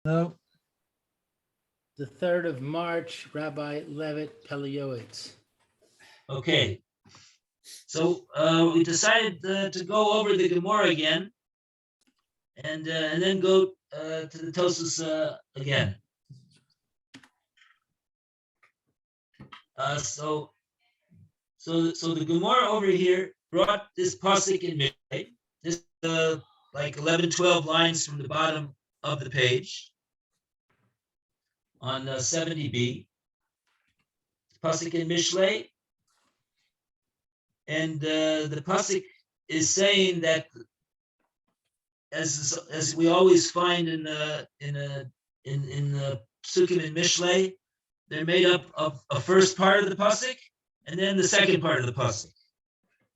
No. The 3rd of March, Rabbi Levitt, Pele, Yoetz. Okay. So we decided to go over the Gemara again, and then go to the Tosfos again. So the Gemara over here brought this pasuk in Mishlei. This like 11, 12 lines from the bottom of the page on 70b. Pasuk in Mishlei, and the pasuk is saying that, as we always find in psukim in Mishlei, they're made up of a first part of the pasuk and then the second part of the pasuk.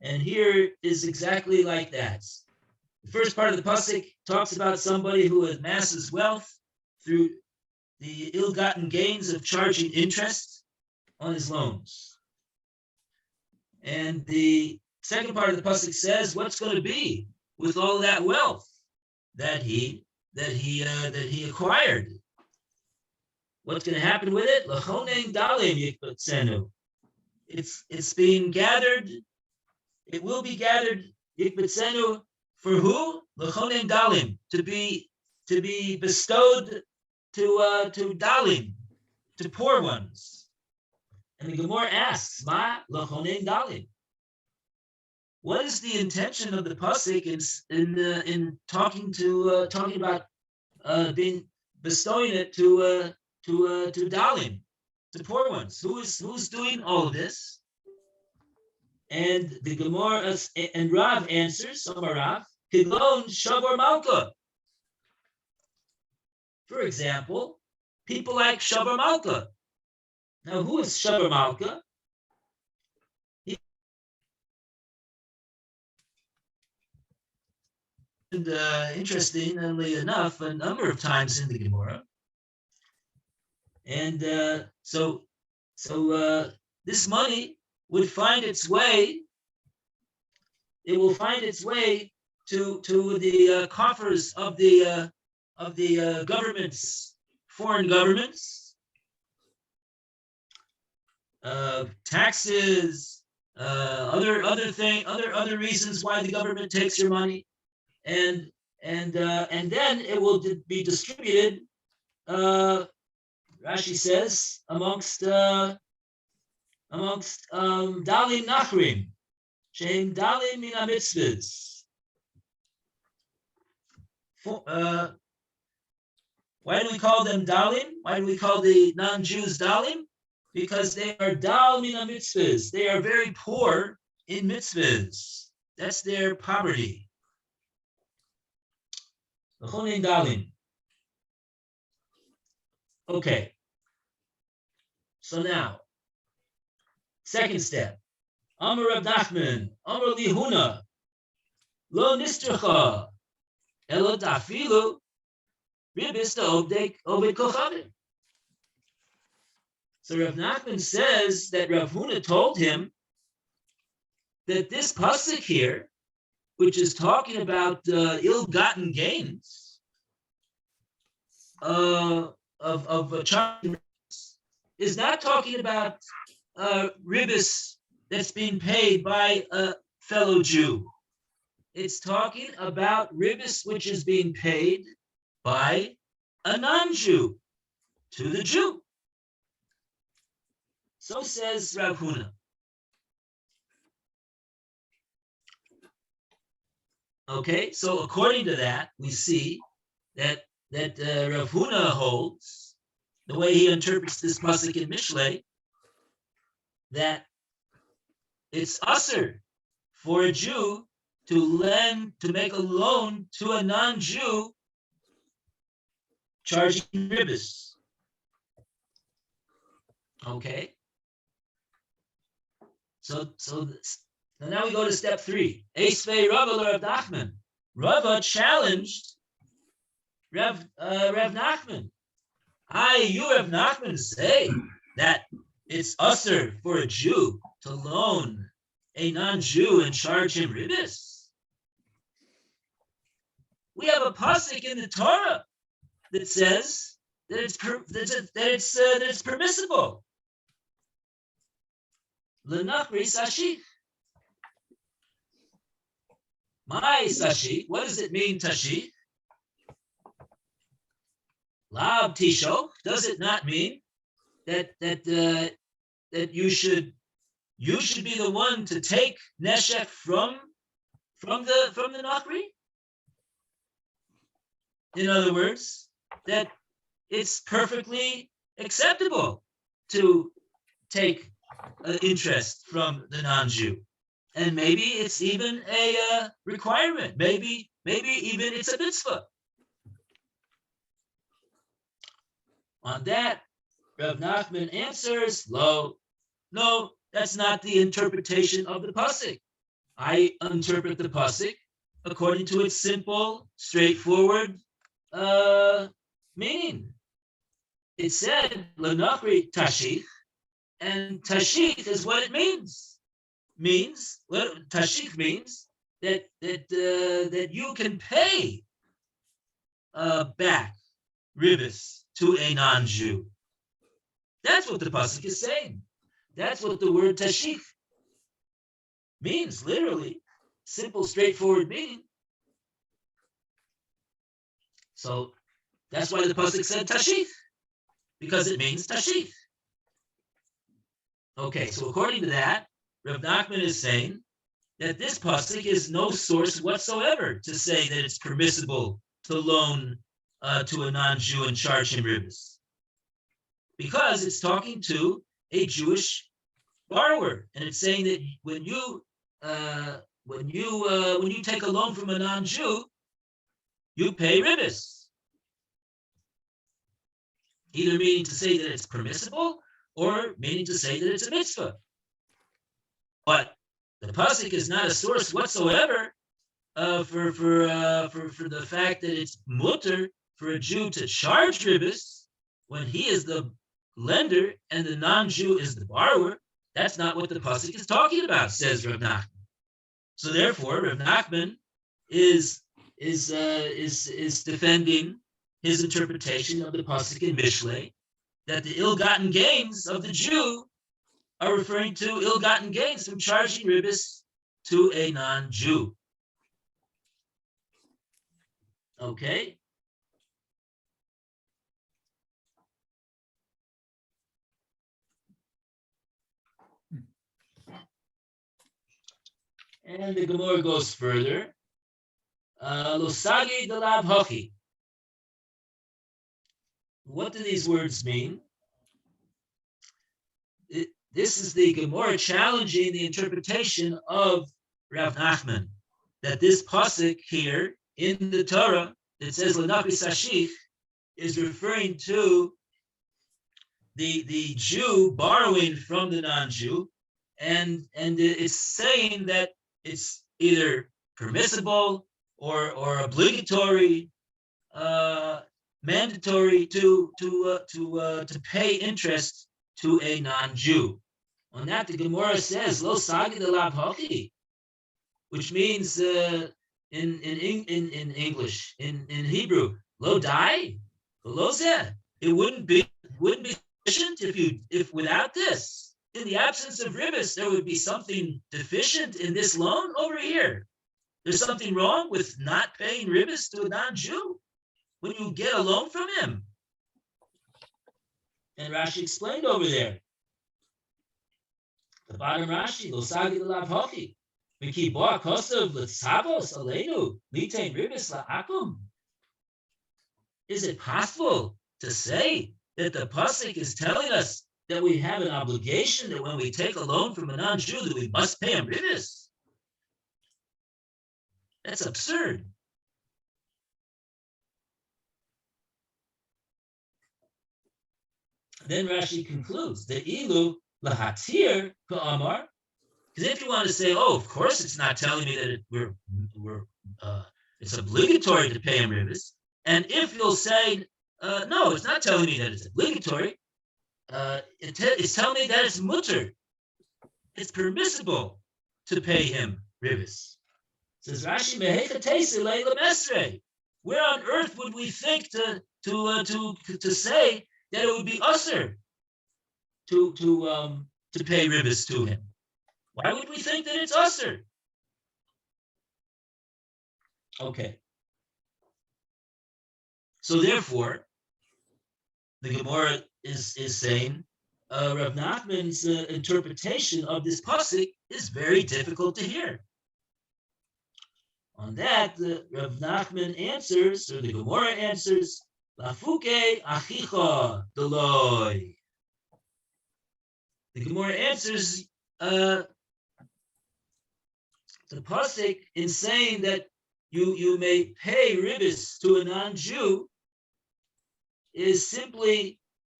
And here is exactly like that. The first part of the pasuk talks about somebody who amasses wealth through the ill-gotten gains of charging interest on his loans. And the second part of the pasuk says what's going to be with all that wealth that he acquired. What's going to happen with it? L'chonen dalim yikbatzenu. It's being gathered. It will be gathered yikbatzenu for who? L'chonen dalim, to be bestowed to dalim, to poor ones. And the Gemara asks, Ma l'chonen dalim. What is the intention of the pasuk in talking about being bestowing it to dalim, to poor ones? Who's doing all of this? And the Gemara and Rav answers, Rav, Kiglon Shavor Malka. For example, people like Shavor Malka. Now, who is Shavor Malka? And interestingly enough, a number of times in the Gemara. And so this money would find its way. It will find its way to the coffers of the governments, foreign governments, taxes, other reasons why the government takes your money, and then it will be distributed. Rashi says amongst dalim nachrim, sheim dalim min hamitzvahs. Why do we call them dalim? Why do we call the non-Jews dalim? Because they are dal min hamitzvahs. They are very poor in mitzvahs. That's their poverty. Dalim. Okay. So now, second step. Amar Rav Nachman, Amar Lihuna, Lo nistracha, Elo tafilu, Ribis obed kochavim. So Rav Nachman says that Rav Huna told him that this pasuk here, which is talking about ill-gotten gains of charging, is not talking about ribis that's being paid by a fellow Jew. It's talking about ribis which is being paid by a non-Jew to the Jew. So says Rav Huna. Okay, so according to that, we see that Rav Huna holds, the way he interprets this pasuk in Mishlei, that it's usher for a Jew to make a loan to a non-Jew charging ribis. Okay. So now we go to step 3. Eisvei Rava Rav Nachman. Rava challenged Rav Nachman. You Rav Nachman say that it's usher for a Jew to loan a non-Jew and charge him ribis. We have a pasuk in the Torah that says that it's permissible. L'nachri sashich. My sashich. What does it mean, tashich? Lab tisho. Does it not mean that you should be the one to take neshek from the nachri? In other words, that it's perfectly acceptable to take interest from the non-Jew, and maybe it's even a requirement. Maybe even it's a mitzvah. On that, Rav Nachman answers, no, that's not the interpretation of the pasuk. I interpret the pasuk according to its simple, straightforward meaning. It said l'nachri tashich, and tashich is what it means. Tashich means that you can pay back ribis to a non-Jew. That's what the pasuk is saying. That's what the word tashich means, literally. Simple, straightforward meaning. So that's why the pasuk said tashich, because it means tashich. Okay, so according to that, Rav Nachman is saying that this pasuk is no source whatsoever to say that it's permissible to loan to a non-Jew and charge him ribis, because it's talking to a Jewish borrower, and it's saying that when you take a loan from a non-Jew, you pay ribis, either meaning to say that it's permissible or meaning to say that it's a mitzvah. But the pasuk is not a source whatsoever for the fact that it's mutter for a Jew to charge ribis when he is the lender and the non-Jew is the borrower. That's not what the pasuk is talking about, says Rav Nachman. So therefore, Rav Nachman is defending his interpretation of the pasuk in Mishlei, that the ill-gotten gains of the Jew are referring to ill-gotten gains from charging ribis to a non-Jew. Okay. And the Gemara goes further. Losagi delav hochi. What do these words mean? This is the Gemara challenging the interpretation of Rav Nachman, that this pasuk here in the Torah that says l'nachri sashich is referring to the Jew borrowing from the non-Jew, and it's saying that it's either permissible or obligatory, mandatory to pay interest to a non-Jew. On that, the Gemara says lo sagi de lav hochi, which means in English, in Hebrew, lo dai, lo zeh. It wouldn't be sufficient if without this, in the absence of ribis, there would be something deficient in this loan over here. There's something wrong with not paying ribis to a non-Jew when you get a loan from him. And Rashi explained over there. The bottom Rashi, lo sagi de lav hochi, v'ki bo hakosav l'tzavos aleinu litain ribis la'akum. Is it possible to say that the pasuk is telling us that we have an obligation that when we take a loan from a non-Jew that we must pay him ribis? That's absurd. Then Rashi concludes, the ilu lahatir ka'amar, because if you want to say, oh, of course it's not telling me that it's obligatory to pay him ribis, and if you'll say, no, it's not telling me that it's obligatory, it's telling me that it's mutter, it's permissible to pay him ribis. Says Rashi, where on earth would we think to to say that it would be usher to pay ribbis to him. Why would we think that it's usher? Okay. So therefore, the Gemara is saying Rav Nachman's interpretation of this pasuk is very difficult to hear. On that, Rav Nachman answers, or the Gemara answers, Lafuke achicha deloy. The Gemara answers the pasuk in saying that you may pay ribbis to a non-Jew is simply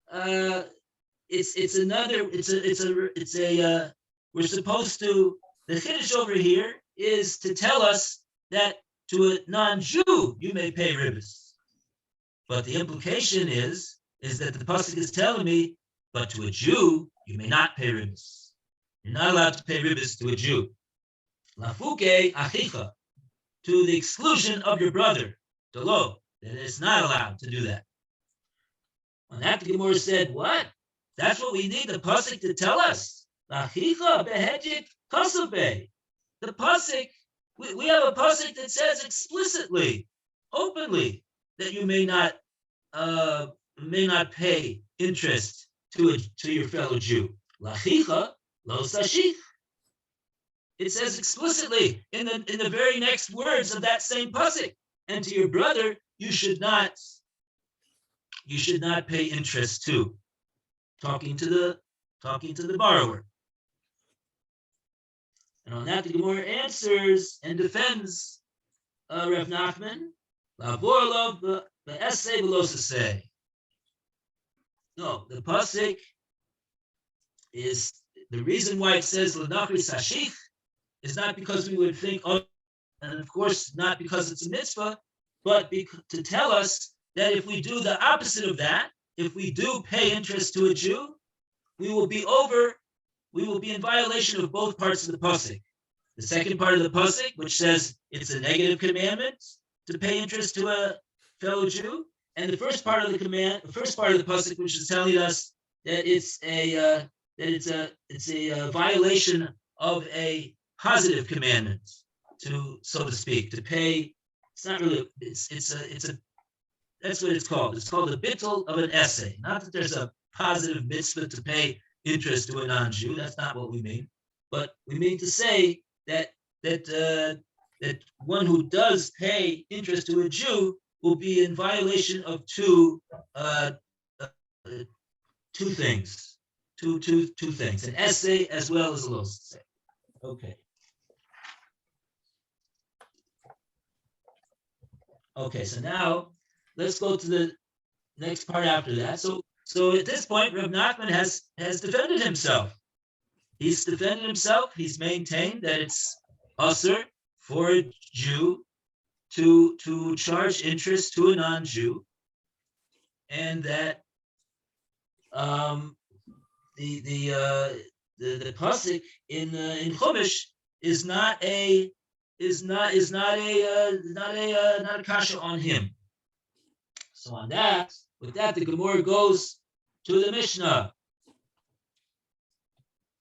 we're supposed to, the chiddush over here is to tell us that to a non-Jew you may pay ribbis, but the implication is that the pasuk is telling me, but to a Jew you may not pay ribbis. You're not allowed to pay ribbis to a Jew. Lafuke achicha, to the exclusion of your brother, delo, that it's not allowed to do that. On that, the Gemara said, what? That's what we need the pasuk to tell us. Lachicha behedjik kasabe. The pasuk, we have a pasuk that says explicitly, openly, that you may not pay interest to your fellow Jew. Lachicha lo sashich. It says explicitly in the very next words of that same pasuk, and to your brother you should not pay interest to. Talking to the borrower. And on that, the Gemara answers and defends Rav Nachman. Lavorlov the essay velosase. No, the pasuk is the reason why it says l'nachri sashich is not because we would think, oh, and of course not because it's a mitzvah, but to tell us that if we do the opposite of that, if we do pay interest to a Jew, we will be in violation of both parts of the pasuk. The second part of the pasuk, which says it's a negative commandment to pay interest to a fellow Jew, and the first part of the pasuk, which is telling us that it's a violation of a positive commandment, so to speak, to pay. It's not really. That's what it's called. It's called the bittul of an essay. Not that there's a positive mitzvah to pay interest to a non-Jew. That's not what we mean. But we mean to say that one who does pay interest to a Jew will be in violation of two things. Two things. An essay as well as a los. Okay. Okay, so now let's go to the next part after that. So at this point, Rav Nachman has defended himself. He's defended himself. He's maintained that it's usher for a Jew to charge interest to a non-Jew, and that the pasuk in Chumash is not a kasha on him. So with that, the Gemara goes to the Mishnah.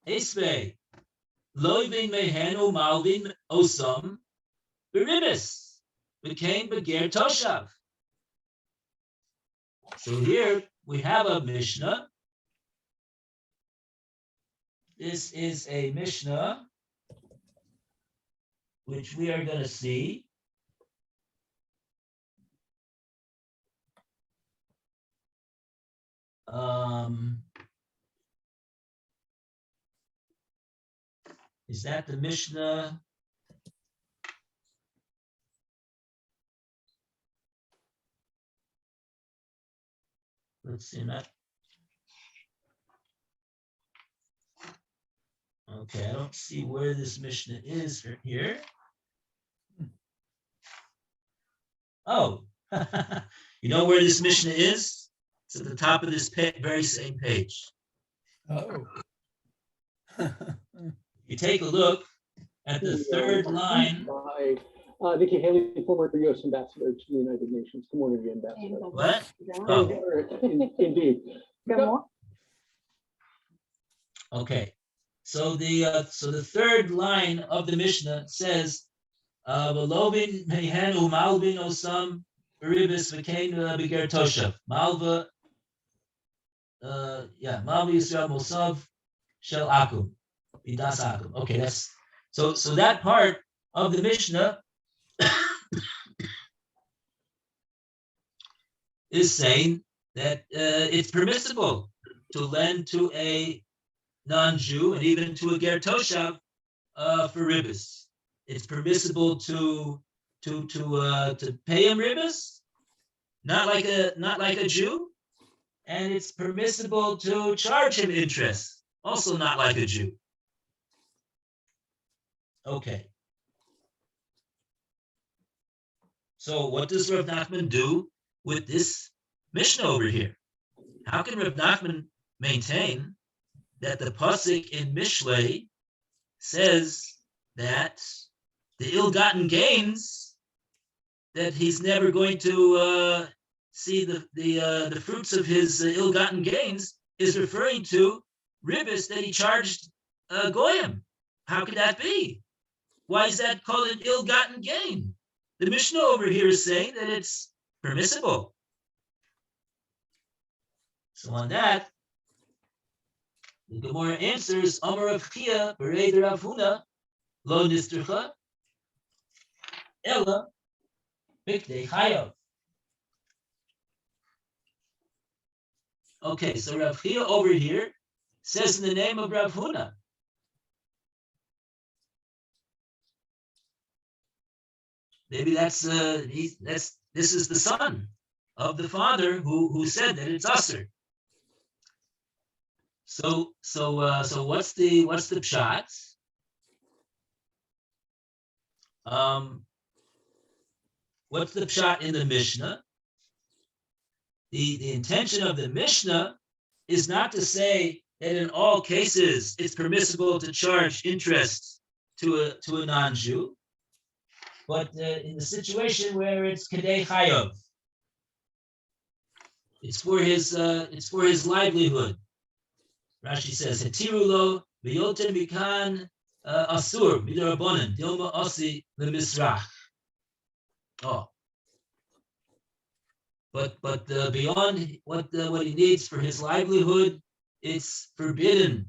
Esvei, loivin mehenu malvin osam beribis became beger toshav. So here we have a Mishnah. This is a Mishnah which we are going to see. Is that the Mishnah? Let's see that. Okay, I don't see where this Mishnah is here. Oh, you know where this Mishnah is? It's at the top of this very same page. Oh. You take a look at the third line. Nikki Haley, former U.S. ambassador to the United Nations. Community ambassador. What? Oh, Indeed. okay. So the third line of the Mishnah says, "Velovin mehenu malvin osam beribis v'kein beger toshav malva." Malva Yisrael mosav shel akum midas akum. Okay, that's so that part of the Mishnah is saying that it's permissible to lend to a non-Jew and even to a ger toshav for ribbis. It's permissible to pay him ribbis, not like a Jew, and it's permissible to charge him interest, also not like a Jew. Okay. So what does Rav Nachman do with this Mishnah over here? How can Rav Nachman maintain that the pasuk in Mishlei says that the ill-gotten gains, that he's never going to see the fruits of his ill-gotten gains, is referring to ribbis that he charged goyim? How could that be? Why is that called an ill-gotten gain? The Mishnah over here is saying that it's permissible. So on that, the Gemara answers, Amar Rav Chia, Berei Rav Huna, Lo Nistricha, Ella, Bikdei Chayav. Okay, so Rav Chia over here says in the name of Rav Huna. Maybe this is the son of the father who said that it's usher. So what's the pshat? What's the pshat in the Mishnah? The intention of the Mishnah is not to say that in all cases it's permissible to charge interest to a non-Jew, but in the situation where it's kedei chayav, it's for his livelihood. Rashi says, "Hetiru lo v'yoter mikan asur midrabanan dilma asi lemisrach." Oh, but beyond what he needs for his livelihood, it's forbidden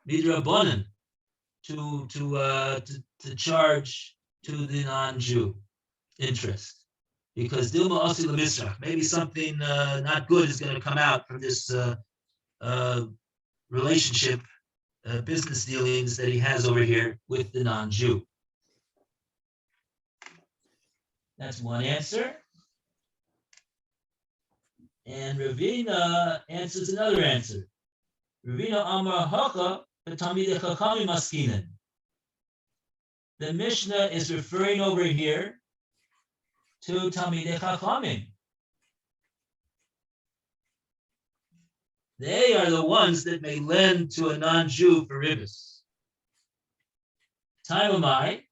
midrabanan to charge to the non-Jew interest, because dilma asi lemisrach, maybe something not good is going to come out from this relationship, business dealings that he has over here with the non-Jew. That's one answer. And Ravina answers another answer. Ravina Amar Hacha v'tamidei chachamim maskinen. The Mishnah is referring over here to Talmidei Chachamim. They are the ones that may lend to a non-Jew for ribbis. Time am I?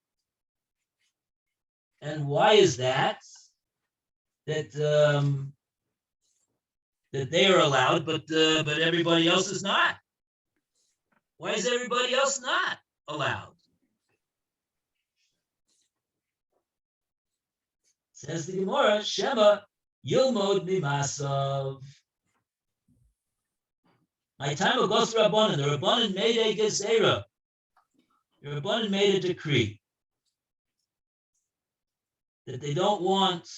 And why is that? That they are allowed, but everybody else is not. Why is everybody else not allowed? Says the Gemara, Shema Yilmod Mimasav. My time will go through Rabbanan. The Rabbanan made a gezerah. The Rabbanan made a decree that they don't want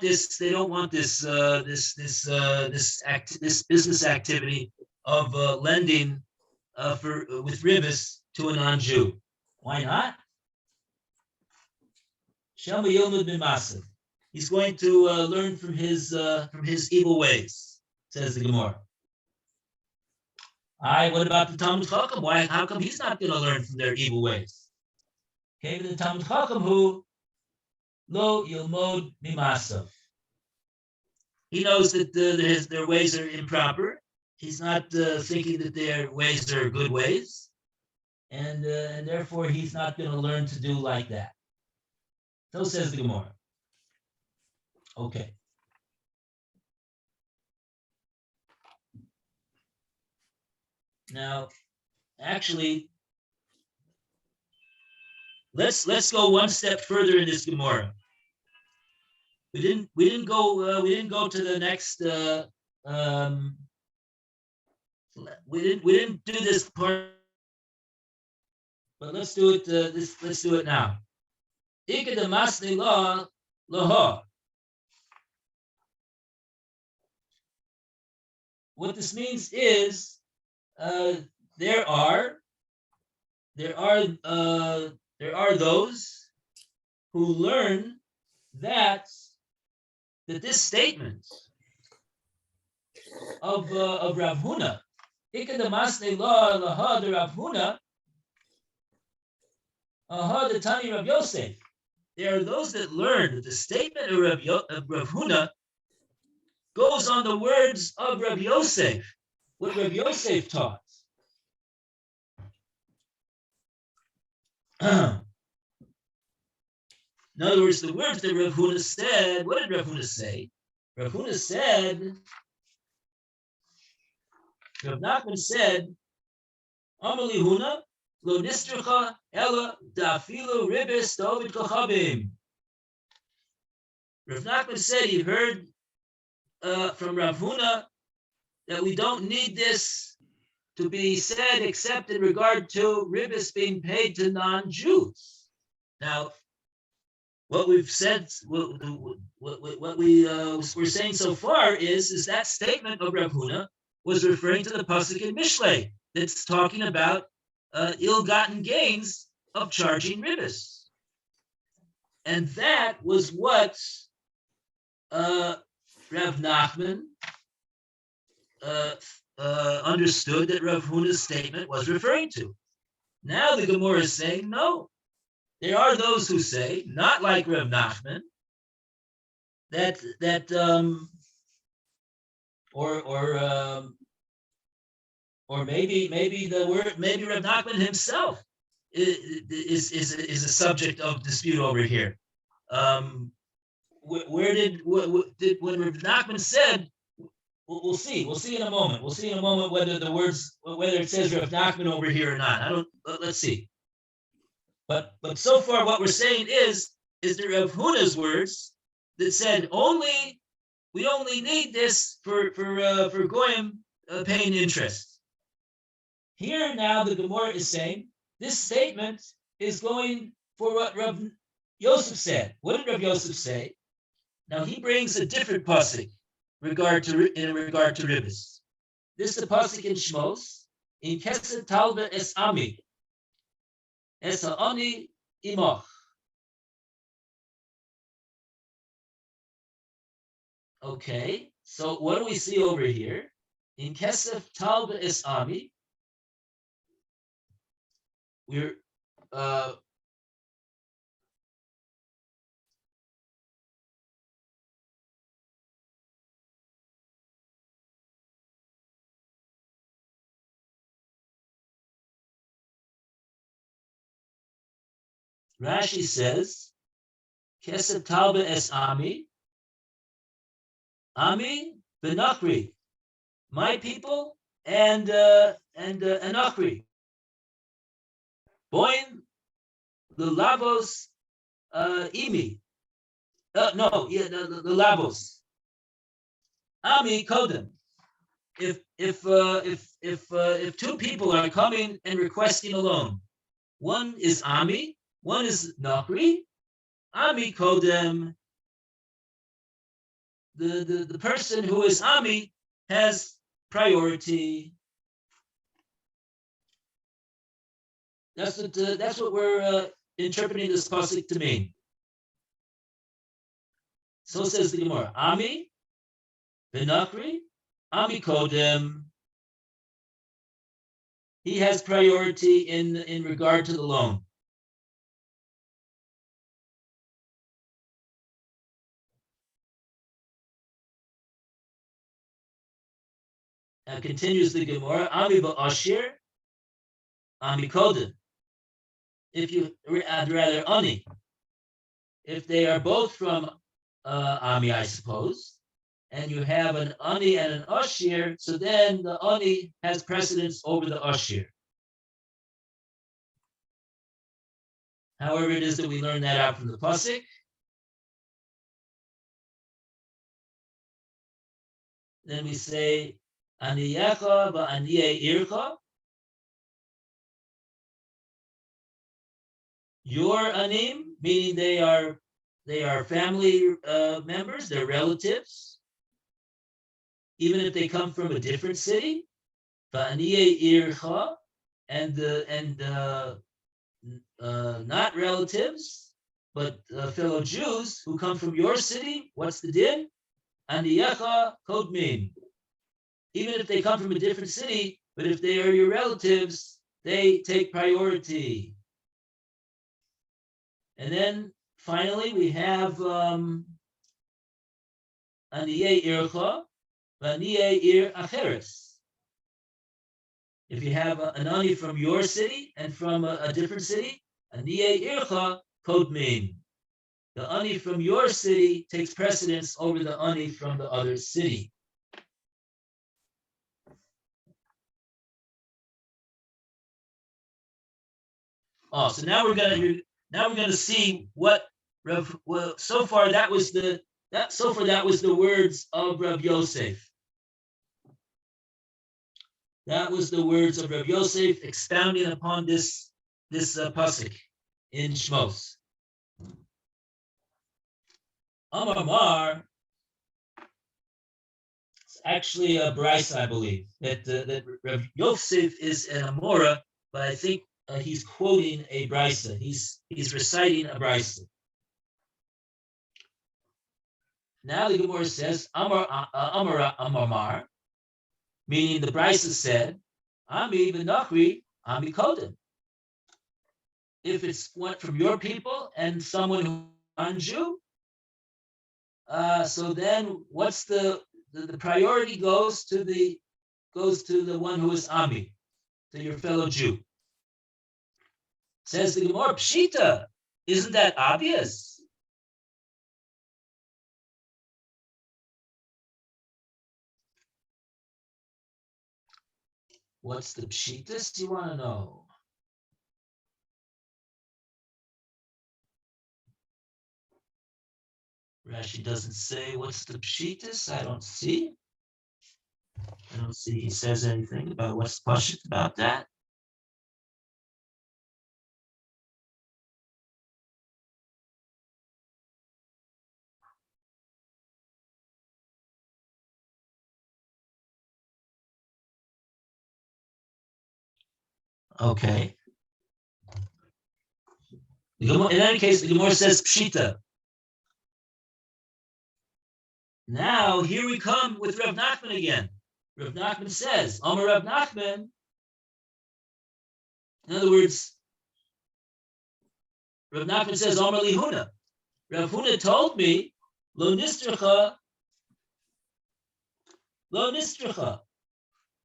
this business activity of lending with ribbis to a non-Jew. Why not? Shema Yilmud B'Masav. He's going to learn from his evil ways, says the Gemara. What about the Talmud Chacham? How come he's not going to learn from their evil ways? Okay, but the Talmud Chacham who lo yilmod mimasav. He knows that their ways are improper. thinking that their ways are good ways, and therefore he's not going to learn to do like that. So says the Gemara. Okay. Now, actually, let's go one step further in this Gemara. We didn't go to the next. We didn't do this part, but let's do it. Let's do it now. Ikadamasni la laha. What this means is there are those who learn that this statement of Rav Huna, Ikadamasne la laha de Rav Huna, aha de Tani Rav Yosef. There are those that learn that the statement of Rav Huna goes on the words of Rav Yosef, what Rav Yosef taught. In other words, the words that Rav Huna said, what did Rav Huna say? Rav Huna said, Rav Nachman said, Amali Huna, lo nistricha ela da'afilu ribis da'ovid kochabim. Rav Nachman said he heard from Rav Huna that we don't need this to be said except in regard to ribis being paid to non-Jews. Now, what we've said, what we were saying so far is that statement of Rav Huna was referring to the pasuk in Mishlei that's talking about ill-gotten gains of charging ribis, and that was what Rav Nachman understood that Rav Huna's statement was referring to. Now the Gemara is saying no. There are those who say, not like Rav Nachman, or maybe Rav Nachman himself is a subject of dispute over here. When Rav Nachman said, we'll see in a moment. We'll see in a moment whether it says Rav Nachman over here or not. Let's see. But so far, what we're saying is the Rav Huna's words that said we only need this for goyim paying interest. Here now the Gemara is saying this statement is going for what Rav Yosef said. What did Rav Yosef say? Now he brings a different pasuk in regard to ribis. This is the pasuk in Shmos in Kesed Talba Es Ami. Es ha'ani imach. Okay, so what do we see over here? In Kesef Talba Es Ami, we're Rashi says, Kesef Talba Es Ami, Ami Benachri, my people and Anachri. Boim the Lavos Imi. The Lavos. Ami Kodem. If two people are coming and requesting a loan, one is Ami, one is Nachri. Ami Kodem. The person who is Ami has priority. That's what we're interpreting this pasuk to mean. So says the Gemara. Ami, Benachri, Ami Kodem. He has priority in regard to the loan. Continues the Gemara, Ami ba'ashir, Ami kodim. If you rather Ani, if they are both from Ami, I suppose, and you have an Ani and an Ashir, so then the Ani has precedence over the Ashir. However, it is that we learn that out from the pasuk. Then we say, Aniyecha va'aniye ircha. Your anim, meaning they are family members, they're relatives, even if they come from a different city. Va'aniye ircha, and not relatives, but fellow Jews who come from your city. What's the din? Aniyecha kodmin. Even if they come from a different city, but if they are your relatives, they take priority. And then finally we have Aniye ircha, Vaniye ir acheres. If you have an ani from your city and from a different city, Aniye ircha kodmin. The ani from your city takes precedence over the ani from the other city. Oh, so now we're gonna see what Rav. Well, so far that was the words of Rav Yosef. That was the words of Rav Yosef expounding upon this pasuk in Shmos. Amar Mar, it's actually a brisa, I believe, that Rav Yosef is an Amora, but I think he's quoting a brisa. He's reciting a brisa. Now the Gemara says, Amar, meaning the brisa said, Ami v'nachri, Ami kodim. If it's one from your people and someone who's non-Jew, so then what's the priority goes to the one who is Ami, to your fellow Jew. Says the Gemara, Pshita, isn't that obvious? What's the Pshitas you want to know? Rashi doesn't say what's the Pshitas. I don't see he says anything about what's Pashit about that. Okay. In any case, the Gemara says Pshita. Now, here we come with Rav Nachman again. Rav Nachman says, Amar Rav Nachman, in other words, Rav Nachman says, Amar li Huna. Rav Huna told me, Lo nistracha.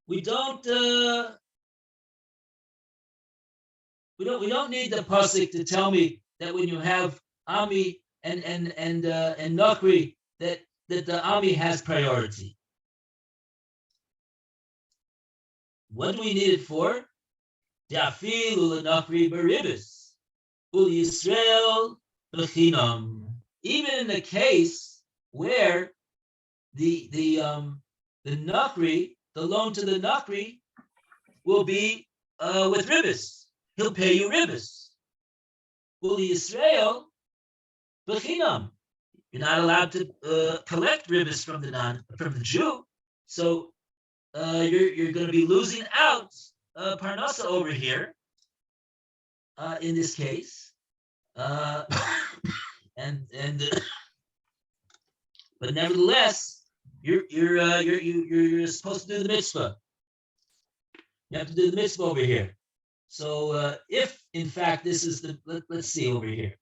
We don't need the pasuk to tell me that when you have Ami and Nachri, that the Ami has priority. What do we need it for? Even in the case where the Nachri, the loan to the Nachri, will be with ribis. He'll pay you ribis. Uli Yisrael b'chinam. You're not allowed to collect ribis from the Jew, so you're going to be losing out parnasa over here in this case, but nevertheless, you're supposed to do the mitzvah. You have to do the mitzvah over here. So if in fact this is let's see over here.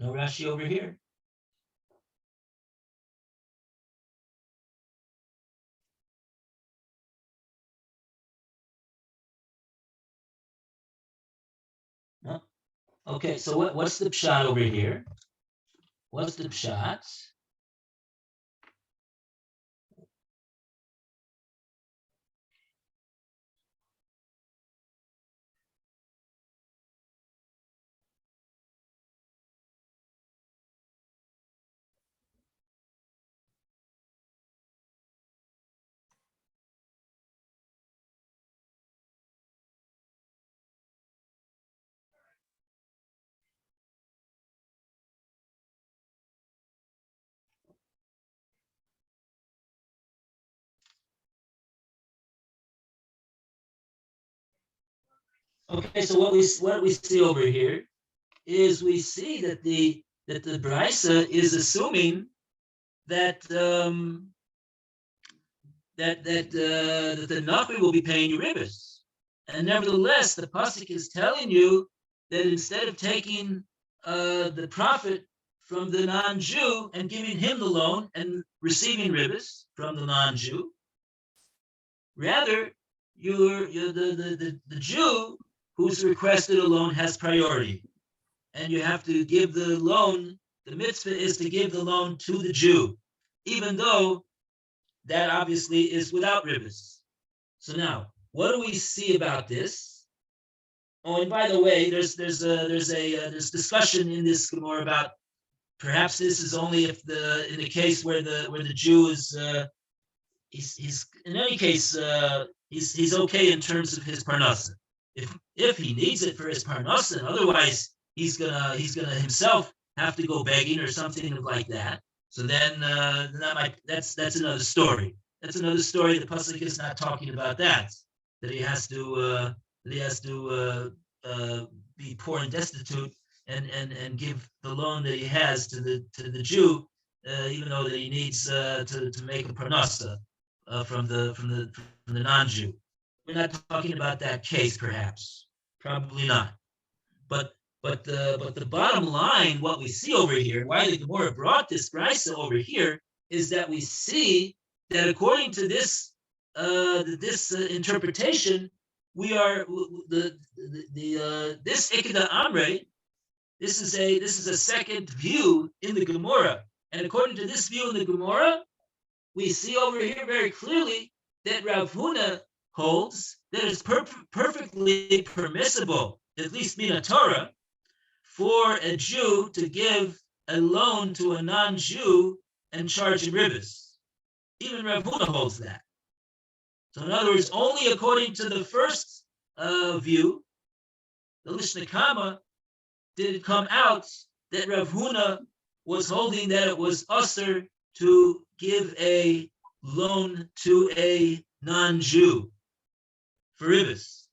No Rashi over here. No. Okay, so what's the pshat over here? What's the pshat? Okay, so what we see over here is we see that the brisa is assuming that that the Nachri will be paying you ribbis, and nevertheless the pasuk is telling you that instead of taking the profit from the non-Jew and giving him the loan and receiving ribbis from the non-Jew, rather you're the Jew who's requested a loan has priority, and you have to give the loan. The mitzvah is to give the loan to the Jew, even though that obviously is without ribbis. So now, what do we see about this? Oh, and by the way, there's discussion in this Gemara about perhaps this is only if in the case where the Jew is he's in any case he's okay in terms of his parnasa. If he needs it for his parnasa, and otherwise he's gonna himself have to go begging or something like that. So then that's another story. That's another story. The pasuk is not talking about that. That he has to be poor and destitute and give the loan that he has to the Jew, even though that he needs to make a parnasa from the non-Jew. We're not talking about that case, perhaps, probably not. But the bottom line, what we see over here, why the Gemara brought this brisa over here, is that we see that according to this interpretation, we are this Ikeda Amre. This is a second view in the Gemara, and according to this view in the Gemara, we see over here very clearly that Rav Huna holds that it's perfectly permissible, at least mina Torah, for a Jew to give a loan to a non-Jew and charge him ribbis. Even Rav Huna holds that. So in other words, only according to the first view, the Lishna Kama, did it come out that Rav Huna was holding that it was usher to give a loan to a non-Jew for ribbis.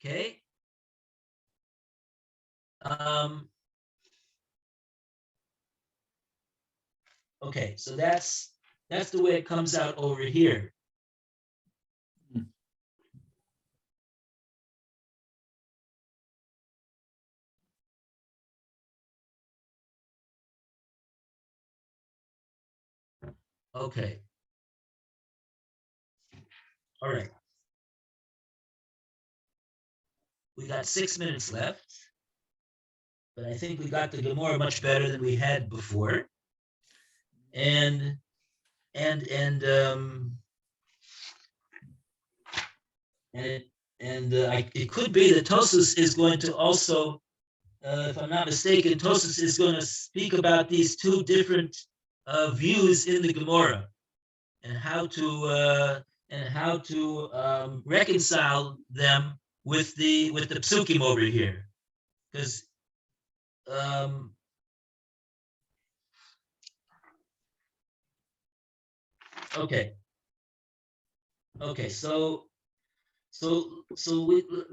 Okay. Okay, so that's the way it comes out over here. Okay. All right. We got 6 minutes left, but I think we got the Gemara much better than we had before. And it could be that Tosas is going to also, if I'm not mistaken, Tosas is going to speak about these two different views in the Gemara and how to reconcile them with the psukim over here, because okay, so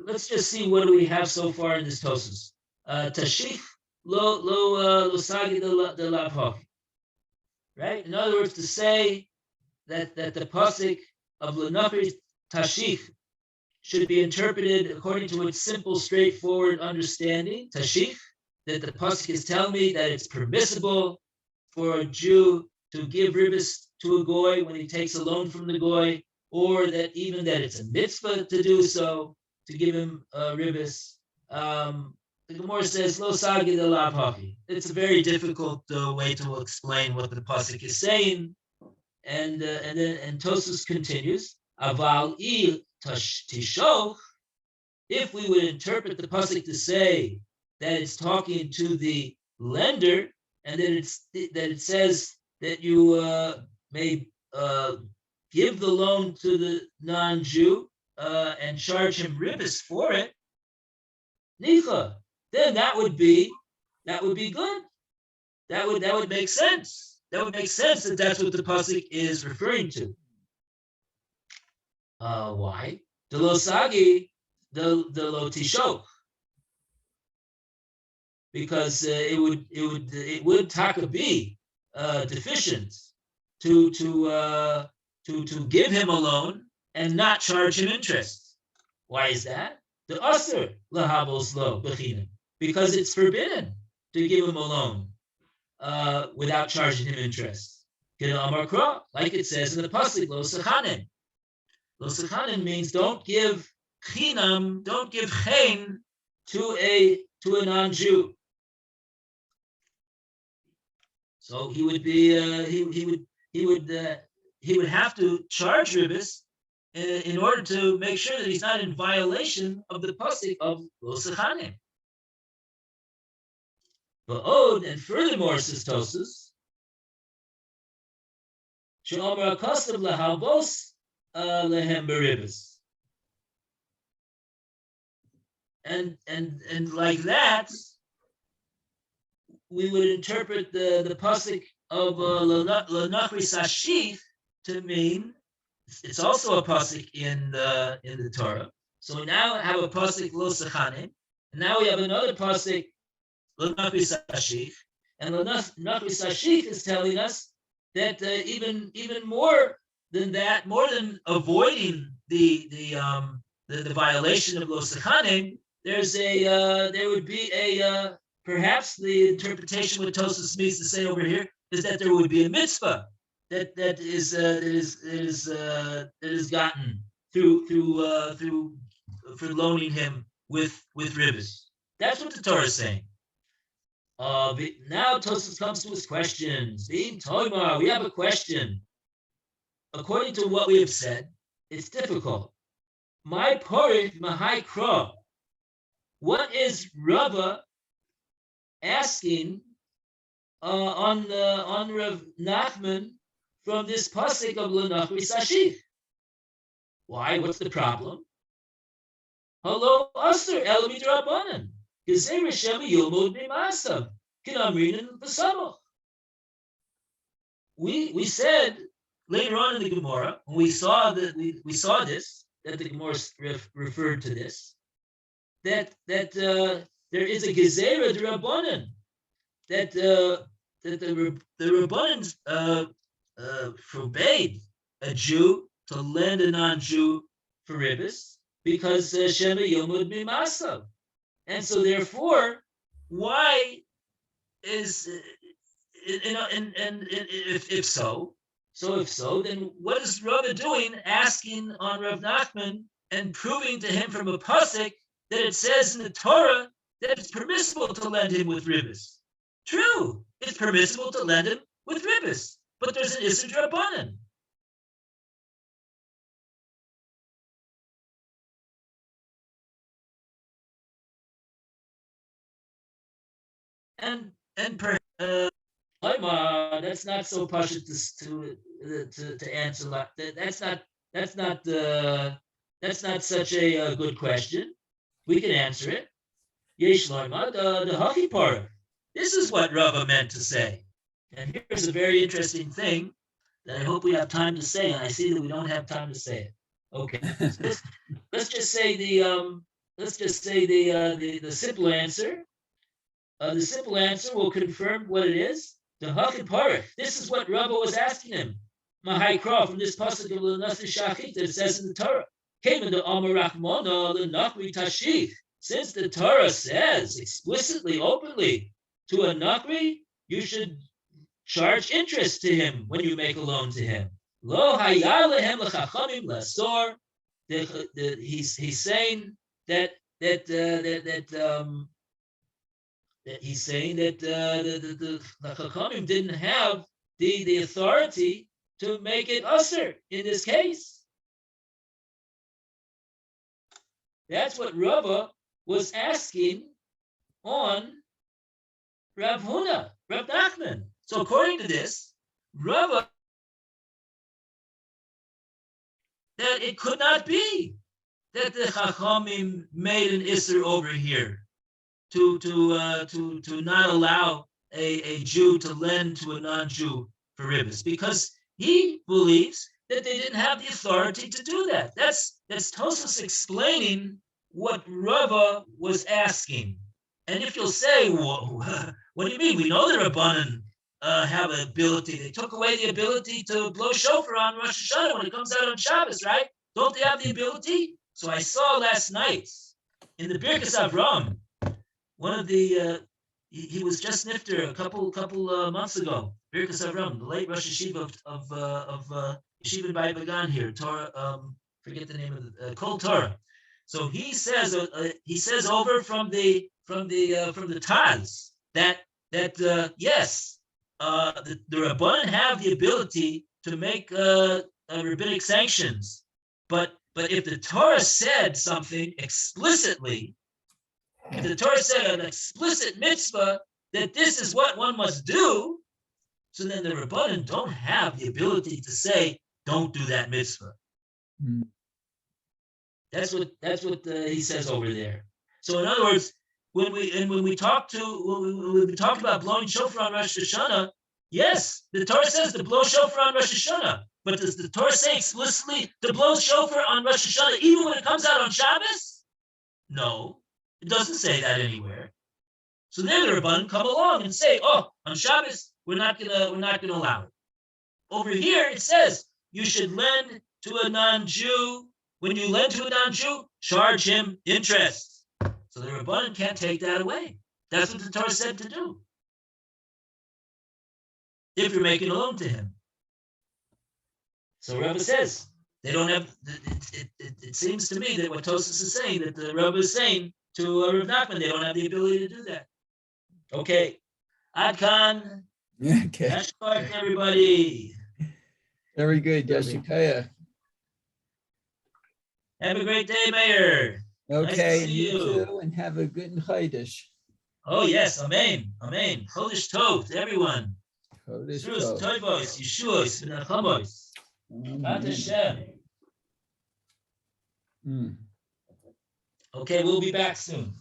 let's just see what do we have so far in this Tosas. Tashif lo sagi de lav, right? In other words, to say that the pasuk of Lenachri Tashif should be interpreted according to its simple, straightforward understanding, tashich, that the pasuk is telling me that it's permissible for a Jew to give ribbis to a goy when he takes a loan from the goy, or that even that it's a mitzvah to do so, to give him ribbis. The Gemara says, "Lo sagi de lav haki." It's a very difficult way to explain what the pasuk is saying, and Tosfos continues, "Aval I tishoch." If we would interpret the pasuk to say that it's talking to the lender, and that it says that you may give the loan to the non-Jew and charge him ribbis for it, nicha, then that would be good. That would make sense. That would make sense that that's what the pasuk is referring to. Why? The lo sagi, the lo tishoch. Because it would taka be deficient to give him a loan and not charge him interest. Why is that? The usher lahabos lo b'chinam, because it's forbidden to give him a loan without charging him interest. Like it says in the pasuk, lo sechanim. Lo sechanim means don't give chinam, don't give chen to a non-Jew. So he would be he would have to charge ribbis in order to make sure that he's not in violation of the pasuk of lo sechanim. And furthermore, says Tosfos, she'omer akasav lahalbos lehem beribbis, and like that, we would interpret the pasuk of L'Nachri Sashif to mean it's also a pasuk in the Torah. So we now have a pasuk Lo Sechanim, and now we have another pasuk L'Nachri Sashif, and L'Nachri Sashif is telling us that even more than that, more than avoiding the violation of Lo Sechanim, there would be a perhaps the interpretation what Tosfos means to say over here is that there would be a mitzvah that is gotten through for loaning him with ribbis. That's what the Torah is saying. Now Tosfos comes to his questions. We have a question. According to what we have said, it's difficult. My porif mahai kro. What is Rava asking on Rav Nachman from this pasuk of L'Nachri Sashif? Why? What's the problem? Hello, Aster El Midrabanan. Gezer Shema Yilmod Mimasav. Kinamrin V'Samach. We said later on in the Gemara when we saw that we saw this, that the Gemara referred to this, that there is a gezerah d'Rabbanan, that the Rabbanan forbade a Jew to lend a non-Jew for ribbis because Shema Yomud Mimasav, and so therefore, why is if so, then what is Rava doing asking on Rav Nachman and proving to him from a pasuk that it says in the Torah that it's permissible to lend him with ribbis? True, it's permissible to lend him with ribbis, but there's an Issur D'Rabbanan. And that's not so pashut to answer. That's not such a good question. We can answer it. Yesh loima the hachi parah. This is what Rava meant to say. And here's a very interesting thing that I hope we have time to say. And I see that we don't have time to say it. Okay, let's just say the simple answer. The simple answer will confirm what it is. The hachi parah. This is what Rava was asking him. Mahai Kra from this pasuk of L'Nachri Sashif that it says in the Torah. Came into Amar Rachmana l'nachri tashich. Since the Torah says explicitly, openly, to a nachri, you should charge interest to him when you make a loan to him. Lo hayar lehem l'chachamim l'asor. He's saying that he's saying that the Chachamim didn't have the authority to make it usher in this case. That's what Rava was asking on Rav Huna, Rav Nachman. So according to this, Rava, that it could not be that the Chachamim made an Isser over here to not allow a Jew to lend to a non-Jew for ribbis, because he believes that they didn't have the authority to do that. That's Tosfos explaining what Rava was asking. And if you'll say, well, what do you mean? We know the Rabbanan have an ability. They took away the ability to blow shofar on Rosh Hashanah when it comes out on Shabbos, right? Don't they have the ability? So I saw last night in the Birkas Avram, one of the he was just nifter a couple months ago. Birkas Avram, the late Rosh Yeshiva of Yeshiva Bay Bagan here, Torah. Forget the name of the Kol Torah. So he says over from the Taz that yes, the Rabbanan have the ability to make rabbinic sanctions, but if the Torah said something explicitly, if the Torah said an explicit mitzvah that this is what one must do, so then the Rabbanan don't have the ability to say, don't do that mitzvah. Mm. That's what he says over there. So in other words, when we talk about blowing shofar on Rosh Hashanah, yes, the Torah says to blow shofar on Rosh Hashanah, but does the Torah say explicitly to blow shofar on Rosh Hashanah even when it comes out on Shabbos? No, it doesn't say that anywhere. So then the Rabbanan come along and say, oh, on Shabbos we're not gonna allow it. Over here it says you should lend to a non-Jew. When you lend to a non-Jew, charge him interest. So the Rabbanan can't take that away. That's what the Torah said to do. If you're making a loan to him. So Rabbi says, they don't have, it seems to me that what Tosfos is saying, that the Rabbi is saying to Rav Nachman, they don't have the ability to do that. Okay. Adkan. Okay. Yashkart, everybody. Very good, Yashikaya. Have a great day, Mayor. Okay, Nice to and see you you. too, and have a good Chodesh. Oh yes, amen, amen. Chodesh Tov to everyone. Chodesh Shrus, Tov. Toivos, Yeshuos, V'nachamos. Bat Amen. Hashem. Mm. Okay, we'll be back soon.